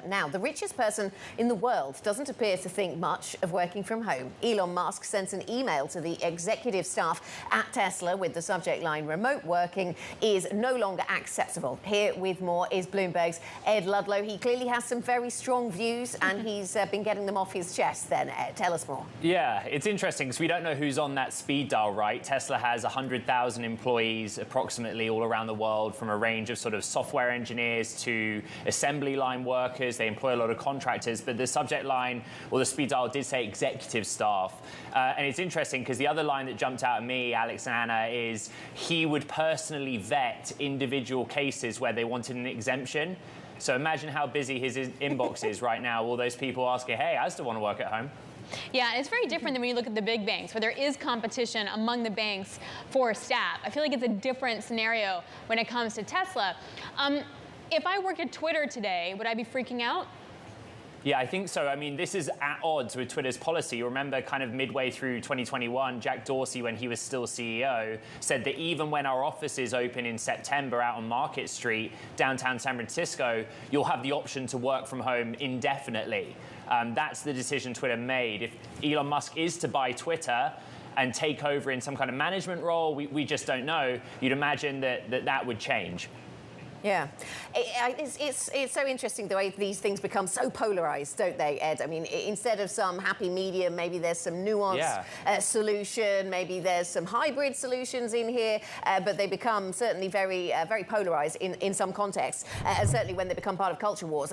Now, the richest person in the world doesn't appear to think much of working from home. Elon Musk sent an email to the executive staff at Tesla with the subject line, "Remote working is no longer acceptable." Here with more is Bloomberg's Ed Ludlow. He clearly has some very strong views and he's been getting them off his chest then. Ed, tell us more. Yeah, it's interesting because we don't know who's on that speed dial, right? Tesla has 100,000 employees approximately all around the world, from a range of sort of software engineers to assembly line workers. They employ a lot of contractors, but the subject line or the speed dial did say executive staff. And it's interesting because the other line that jumped out at me, Alex and Anna, is he would personally vet individual cases where they wanted an exemption. So imagine how busy his inbox is right now. All those people asking, hey, I still want to work at home. Yeah, and it's very different than when you look at the big banks, where there is competition among the banks for staff. I feel like it's a different scenario when it comes to Tesla. If I worked at Twitter today, would I be freaking out? Yeah, I think so. I mean, this is at odds with Twitter's policy. You remember kind of midway through 2021, Jack Dorsey, when he was still CEO, said that even when our offices open in September out on Market Street, downtown San Francisco, you'll have the option to work from home indefinitely. That's the decision Twitter made. If Elon Musk is to buy Twitter and take over in some kind of management role, we just don't know. You'd imagine that would change. Yeah, it's so interesting the way these things become so polarized, don't they, Ed? I mean, instead of some happy medium, maybe there's some nuanced solution, maybe there's some hybrid solutions in here, but they become certainly very polarized in some contexts, and certainly when they become part of culture wars.